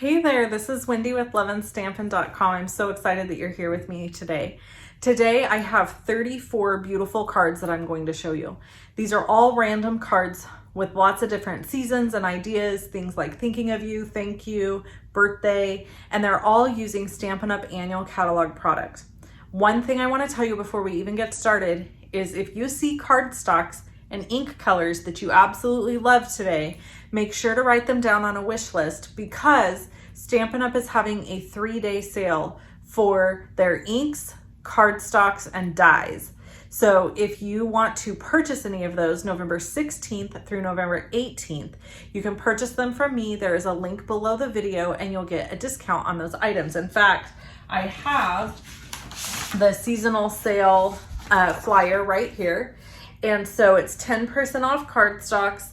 Hey there, this is Wendy with loveandstampin.com. I'm so excited that you're here with me today. Today I have 34 beautiful cards that I'm going to show you. These are all random cards with lots of different seasons and ideas, things like thinking of you, thank you, birthday, and they're all using Stampin' Up! Annual Catalog product. One thing I want to tell you before we even get started is if you see cardstocks and ink colors that you absolutely love today, make sure to write them down on a wish list because Stampin' Up! Is having a 3-day sale for their inks, cardstocks, and dies. So if you want to purchase any of those November 16th through November 18th, you can purchase them from me. There is a link below the video and you'll get a discount on those items. In fact, I have the seasonal sale flyer right here. And so it's 10% off cardstocks,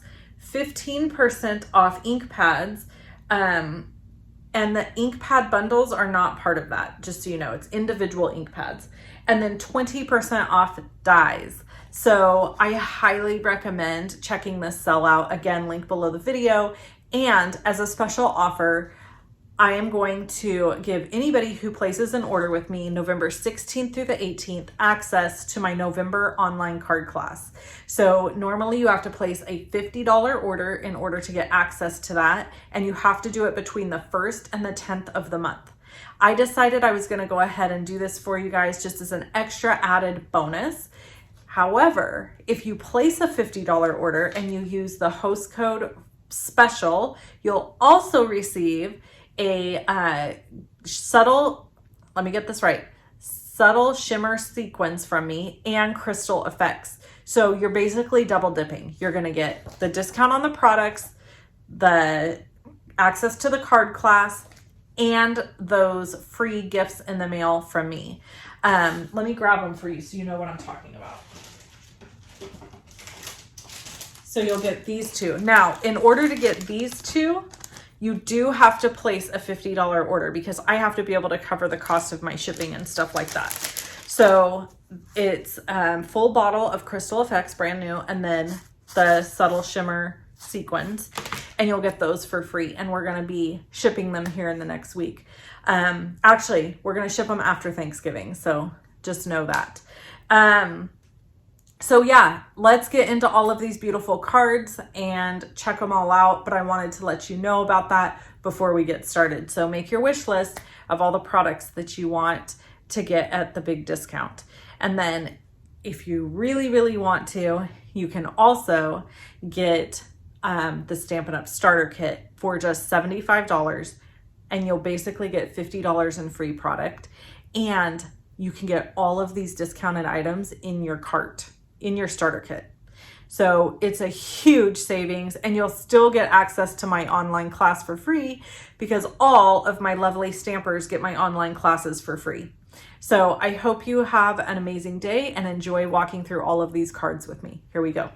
15% off ink pads, and the ink pad bundles are not part of that, just so you know, it's individual ink pads. And then 20% off dies. So I highly recommend checking this sell out. Again, link below the video. And as a special offer, I am going to give anybody who places an order with me November 16th through the 18th access to my November online card class. So normally you have to place a $50 order in order to get access to that, and you have to do it between the 1st and the 10th of the month. I decided I was going to go ahead and do this for you guys just as an extra added bonus. However, if you place a $50 order and you use the host code SPECIAL, you'll also receive a subtle, let me get this right, subtle shimmer sequins from me and crystal effects. So you're basically double dipping. You're going to get the discount on the products, the access to the card class, and those free gifts in the mail from me. Let me grab them for you so you know what I'm talking about. So you'll get these two. Now, in order to get these two, you do have to place a $50 order because I have to be able to cover the cost of my shipping and stuff like that. So it's full bottle of Crystal Effects, brand new, and then the subtle shimmer sequins, and you'll get those for free. And we're going to be shipping them here in the next week. Actually, we're going to ship them after Thanksgiving, so just know that. So yeah, let's get into all of these beautiful cards and check them all out. But I wanted to let you know about that before we get started. So make your wish list of all the products that you want to get at the big discount. And then if you really, really want to, you can also get the Stampin' Up! Starter Kit for just $75. And you'll basically get $50 in free product. And you can get all of these discounted items in your cart, in your starter kit. So it's a huge savings, and you'll still get access to my online class for free because all of my lovely stampers get my online classes for free. So I hope you have an amazing day and enjoy walking through all of these cards with me. Here we go.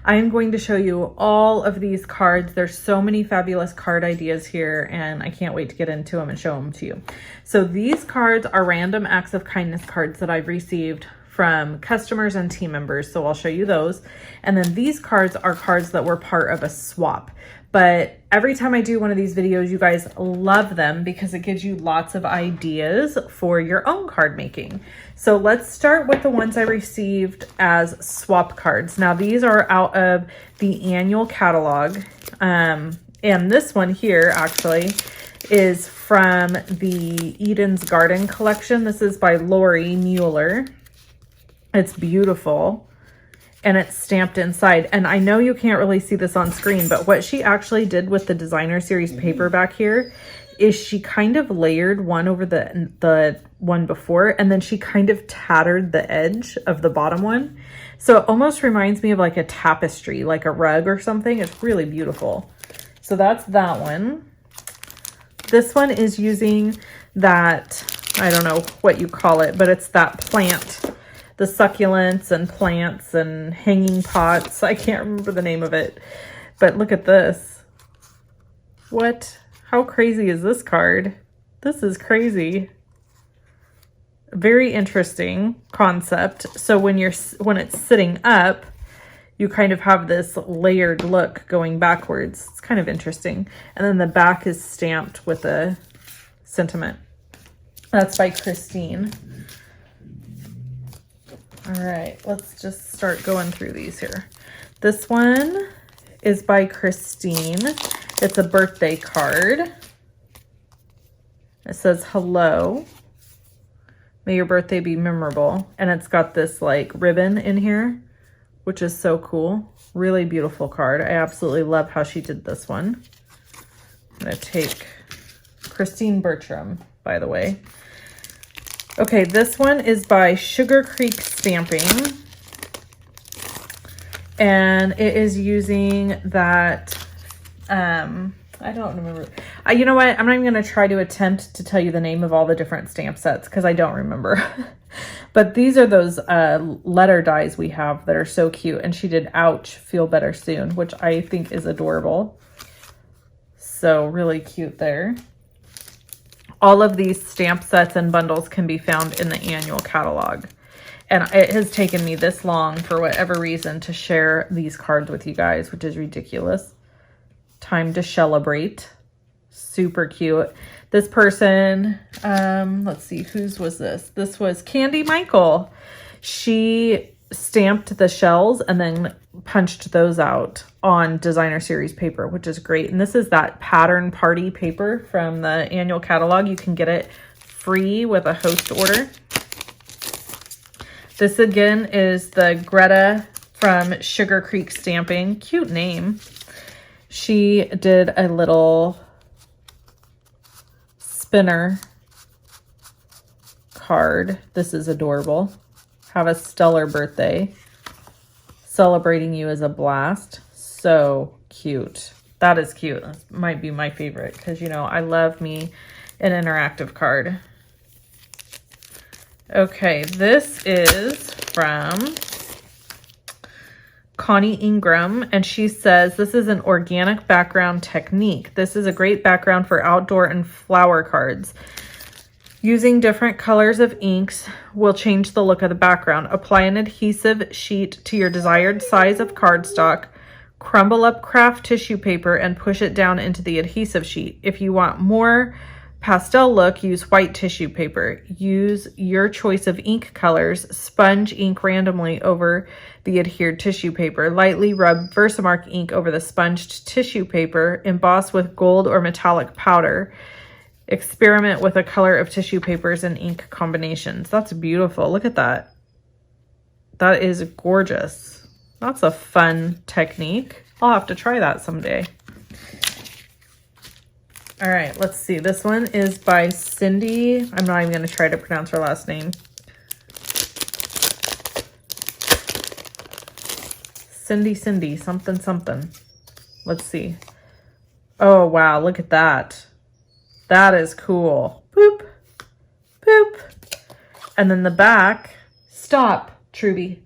I am going to show you all of these cards. There's so many fabulous card ideas here, and I can't wait to get into them and show them to you. So these cards are random acts of kindness cards that I've received from customers and team members. So I'll show you those. And then these cards are cards that were part of a swap. But every time I do one of these videos, you guys love them because it gives you lots of ideas for your own card making. So let's start with the ones I received as swap cards. Now these are out of the annual catalog. And this one here actually is from the Eden's Garden collection. This is by Lori Mueller. It's beautiful. And it's stamped inside. And I know you can't really see this on screen, but what she actually did with the designer series paper back here is she kind of layered one over the one before, and then she kind of tattered the edge of the bottom one. So it almost reminds me of like a tapestry, like a rug or something. It's really beautiful. So that's that one. This one is using that, I don't know what you call it, but it's that plant, the succulents and plants and hanging pots. I can't remember the name of it, but look at this. What? How crazy is this card? This is crazy. Very interesting concept. So when it's sitting up, you kind of have this layered look going backwards. It's kind of interesting. And then the back is stamped with a sentiment. That's by Christine. All right, let's just start going through these here. This one is by Christine. It's a birthday card. It says, hello. May your birthday be memorable. And it's got this like ribbon in here, which is so cool. Really beautiful card. I absolutely love how she did this one. I'm gonna take Christine Bertram, by the way. Okay, this one is by Sugar Creek Stamping. And it is using that, I don't remember. You know what? I'm not even going to try to attempt to tell you the name of all the different stamp sets because I don't remember. But these are those letter dies we have that are so cute. And she did Ouch, Feel Better Soon, which I think is adorable. So really cute there. All of these stamp sets and bundles can be found in the annual catalog. And it has taken me this long, for whatever reason, to share these cards with you guys, which is ridiculous. Time to celebrate. Super cute. This person, let's see, whose was this? This was Candy Michael. She stamped the shells and then punched those out on designer series paper, which is great. And this is that pattern party paper from the annual catalog. You can get it free with a host order. This again is the Greta from Sugar Creek Stamping. Cute name. She did a little spinner card. This is adorable. Have a stellar birthday. Celebrating you is a blast. So cute. That is cute. That might be my favorite because, you know, I love me an interactive card. Okay, this is from Connie Ingram, and she says, this is an organic background technique. This is a great background for outdoor and flower cards. Using different colors of inks will change the look of the background. Apply an adhesive sheet to your desired size of cardstock. Crumble up craft tissue paper and push it down into the adhesive sheet. If you want more pastel look, use white tissue paper. Use your choice of ink colors. Sponge ink randomly over the adhered tissue paper. Lightly rub Versamark ink over the sponged tissue paper. Emboss with gold or metallic powder. Experiment with a color of tissue papers and ink combinations. That's beautiful. Look at that. That is gorgeous. That's a fun technique. I'll have to try that someday. All right, let's see. This one is by Cindy. I'm not even going to try to pronounce her last name. Cindy, something. Let's see. Oh, wow. Look at that. That is cool. Boop, boop. And then the back, stop, Truby,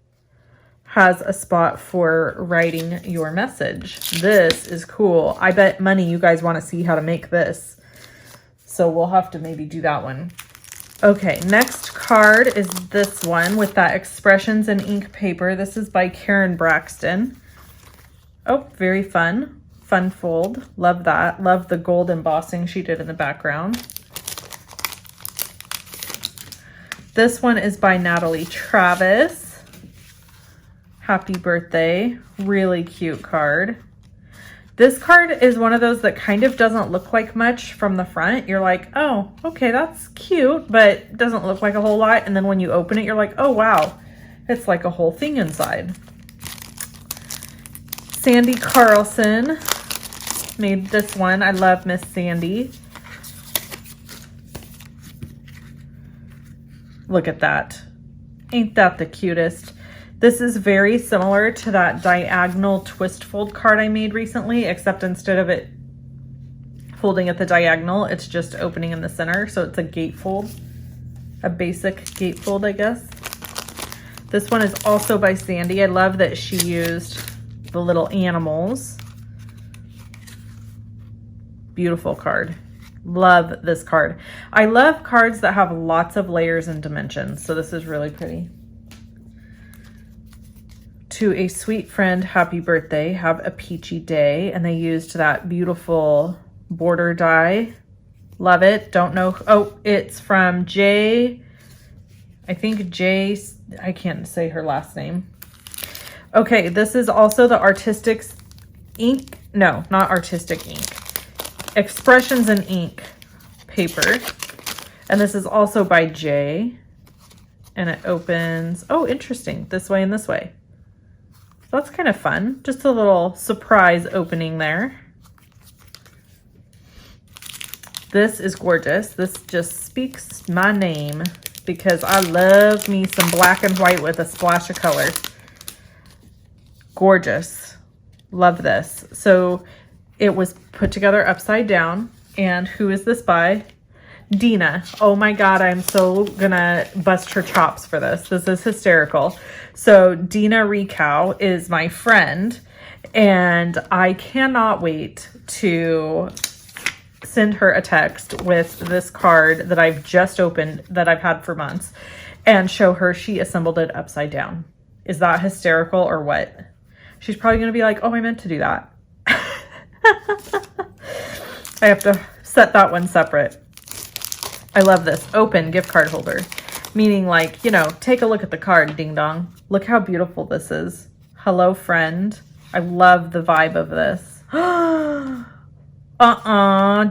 has a spot for writing your message. This is cool. I bet money you guys want to see how to make this. So we'll have to maybe do that one. Okay, next card is this one with that expressions in ink paper. This is by Karen Braxton. Oh, very fun. Fun fold. Love that. Love the gold embossing she did in the background. This one is by Natalie Travis. Happy birthday. Really cute card. This card is one of those that kind of doesn't look like much from the front. You're like, oh, okay, that's cute, but it doesn't look like a whole lot. And then when you open it, you're like, oh, wow, it's like a whole thing inside. Sandy Carlson made this one. I love Miss Sandy. Look at that. Ain't that the cutest? This is very similar to that diagonal twist fold card I made recently, except instead of it folding at the diagonal, it's just opening in the center. So it's a gatefold, a basic gatefold, I guess. This one is also by Sandy. I love that she used the little animals. Beautiful card. Love this card. I love cards that have lots of layers and dimensions. So this is really pretty. To a sweet friend, happy birthday. Have a peachy day. And they used that beautiful border die. Love it. Don't know. Oh, it's from J. I think J. I can't say her last name. Okay, this is also the Artistic ink. No, not Artistic ink. Expressions in ink paper. And this is also by J. And it opens, oh, interesting, this way and this way. So that's kind of fun. Just a little surprise opening there. This is gorgeous. This just speaks my name because I love me some black and white with a splash of color. Gorgeous. Love this. So it was put together upside down. And who is this by? Dina. Oh my God, I'm so gonna bust her chops for this. This is hysterical. So Dina Ricow is my friend, and I cannot wait to send her a text with this card that I've just opened, that I've had for months, and show her she assembled it upside down. Is that hysterical or what? She's probably gonna be like, oh, I meant to do that. I have to set that one separate. I love this. Open gift card holder. Meaning like, you know, take a look at the card, ding dong. Look how beautiful this is. Hello, friend. I love the vibe of this.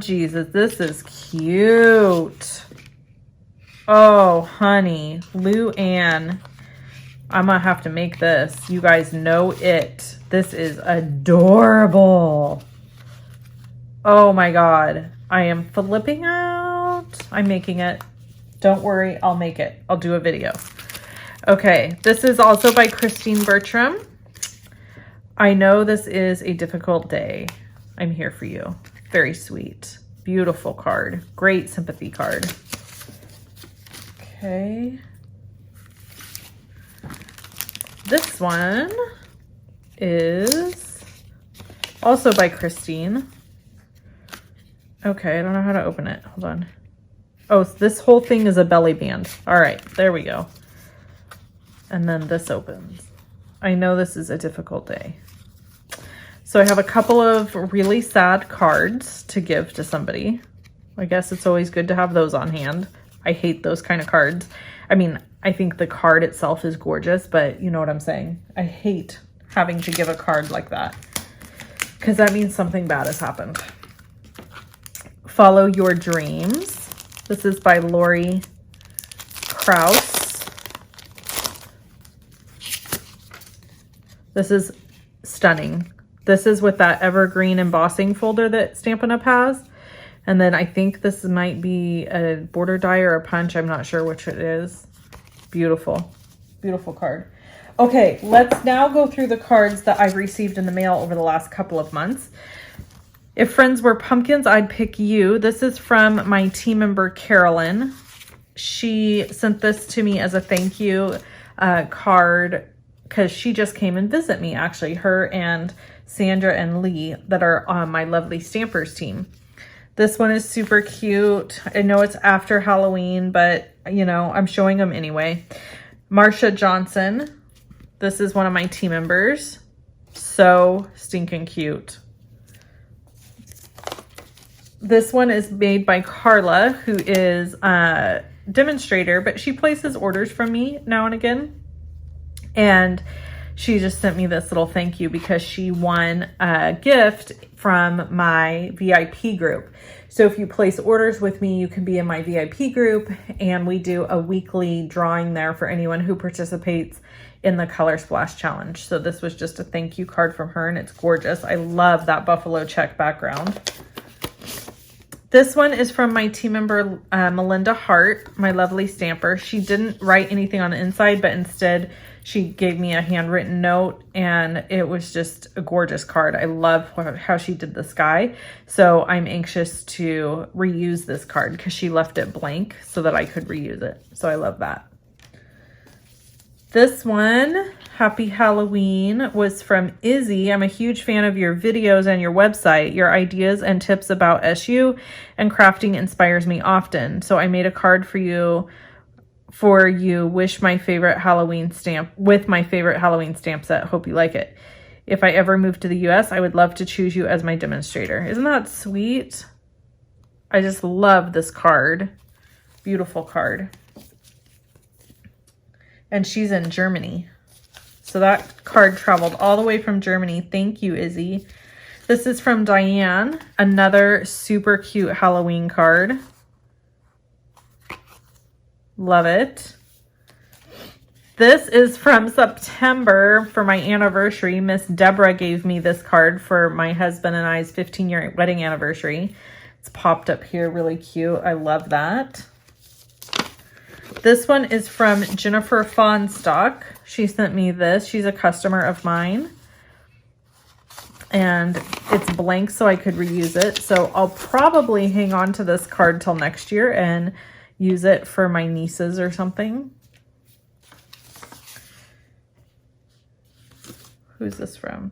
Jesus, this is cute. Oh, honey. Lou Ann. I'm gonna have to make this. You guys know it. This is adorable. Oh my God. I am flipping out. I'm making it. Don't worry, I'll make it. I'll do a video. Okay, this is also by Christine Bertram. I know this is a difficult day. I'm here for you. Very sweet. Beautiful card. Great sympathy card. Okay. This one is also by Christine. Okay, I don't know how to open it. Hold on. Oh, this whole thing is a belly band. All right, there we go. And then this opens. I know this is a difficult day. So I have a couple of really sad cards to give to somebody. I guess it's always good to have those on hand. I hate those kind of cards. I mean, I think the card itself is gorgeous, but you know what I'm saying. I hate having to give a card like that because that means something bad has happened. Follow Your Dreams. This is by Lori Krause. This is stunning. This is with that evergreen embossing folder that Stampin' Up! Has. And then I think this might be a border die or a punch. I'm not sure which it is. Beautiful. Beautiful card. Okay, let's now go through the cards that I've received in the mail over the last couple of months. If friends were pumpkins, I'd pick you. This is from my team member, Carolyn. She sent this to me as a thank you card because she just came and visit me, actually. Her and Sandra and Lee that are on my lovely Stampers team. This one is super cute. I know it's after Halloween, but, you know, I'm showing them anyway. Marsha Johnson. This is one of my team members. So stinking cute. This one is made by Carla, who is a demonstrator, but she places orders from me now and again. And she just sent me this little thank you because she won a gift from my VIP group. So if you place orders with me, you can be in my VIP group, and we do a weekly drawing there for anyone who participates in the Color Splash Challenge. So this was just a thank you card from her, and it's gorgeous. I love that buffalo check background. This one is from my team member, Melinda Hart, my lovely stamper. She didn't write anything on the inside, but instead she gave me a handwritten note, and it was just a gorgeous card. I love how she did the sky. So I'm anxious to reuse this card because she left it blank so that I could reuse it. So I love that. This one, Happy Halloween, was from Izzy. I'm a huge fan of your videos and your website. Your ideas and tips about SU and crafting inspires me often. So I made a card for you for you. Wish my favorite Halloween stamp with my favorite Halloween stamp set. Hope you like it. If I ever move to the US, I would love to choose you as my demonstrator. Isn't that sweet? I just love this card. Beautiful card. And she's in Germany. So that card traveled all the way from Germany. Thank you, Izzy. This is from Diane. Another super cute Halloween card. Love it. This is from September for my anniversary. Miss Deborah gave me this card for my husband and I's 15-year wedding anniversary. It's popped up here, really cute. I love that. This one is from Jennifer Fonstock. She sent me this. She's a customer of mine. And it's blank so I could reuse it. So I'll probably hang on to this card till next year and use it for my nieces or something. Who's this from?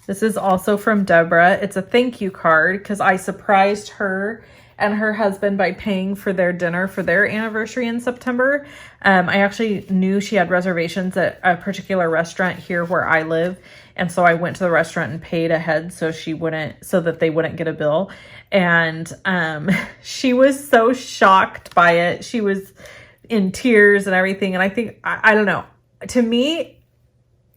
This is also from Deborah. It's a thank you card because I surprised her and her husband by paying for their dinner for their anniversary in September. I actually knew she had reservations at a particular restaurant here where I live. And so I went to the restaurant and paid ahead so that they wouldn't get a bill. And she was so shocked by it. She was in tears and everything. And I think, I don't know, to me,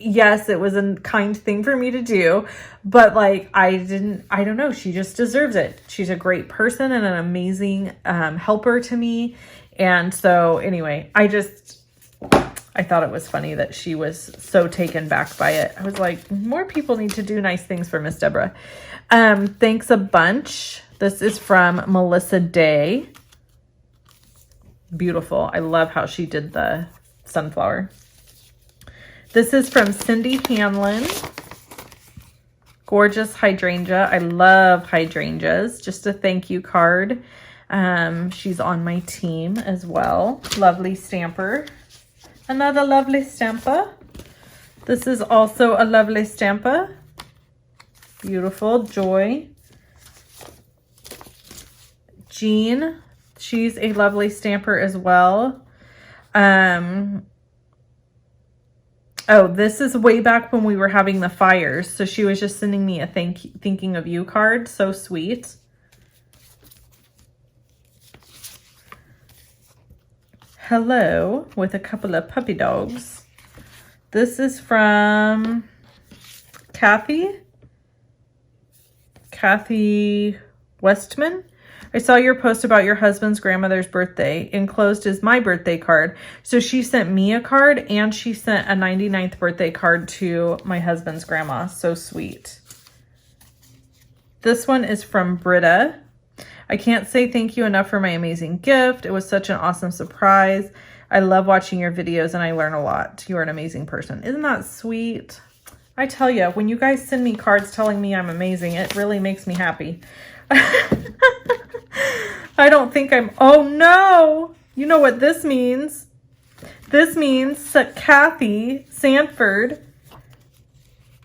yes, it was a kind thing for me to do, but like, I don't know. She just deserves it. She's a great person and an amazing helper to me. And so anyway, I thought it was funny that she was so taken back by it. I was like, more people need to do nice things for Miss Deborah. Thanks a bunch. This is from Melissa Day. Beautiful. I love how she did the sunflower. This is from Cindy Hanlon. Gorgeous hydrangea. I love hydrangeas. Just a thank you card. She's on my team as well. Lovely stamper. Another lovely stamper. This is also a lovely stamper. Beautiful. Joy. Jean. She's a lovely stamper as well. Oh, this is way back when we were having the fires. So she was just sending me a thinking of you card. So sweet. Hello with a couple of puppy dogs. This is from Kathy Westman. I saw your post about your husband's grandmother's birthday. Enclosed is my birthday card. So she sent me a card and she sent a 99th birthday card to my husband's grandma. So sweet. This one is from Britta. I can't say thank you enough for my amazing gift. It was such an awesome surprise. I love watching your videos and I learn a lot. You are an amazing person. Isn't that sweet? I tell you, when you guys send me cards telling me I'm amazing, it really makes me happy. I don't think oh no, you know what this means? This means that Kathy Sanford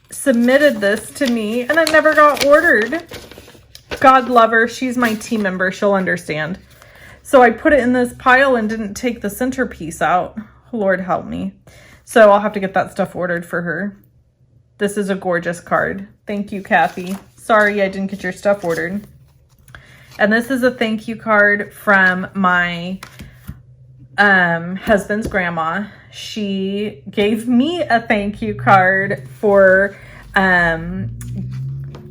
submitted this to me and it never got ordered. God love her. She's my team member. She'll understand. So I put it in this pile and didn't take the centerpiece out. Lord help me. So I'll have to get that stuff ordered for her. This is a gorgeous card. Thank you, Kathy. Sorry I didn't get your stuff ordered. And this is a thank you card from my husband's grandma. She gave me a thank you card for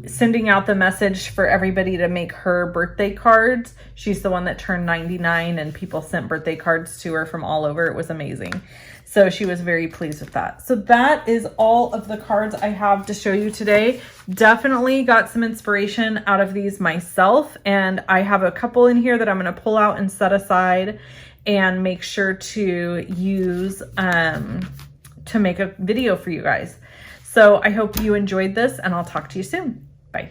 sending out the message for everybody to make her birthday cards. She's the one that turned 99 and people sent birthday cards to her from all over. It was amazing. So she was very pleased with that. So that is all of the cards I have to show you today. Definitely got some inspiration out of these myself. And I have a couple in here that I'm going to pull out and set aside and make sure to use to make a video for you guys. So I hope you enjoyed this and I'll talk to you soon. Bye.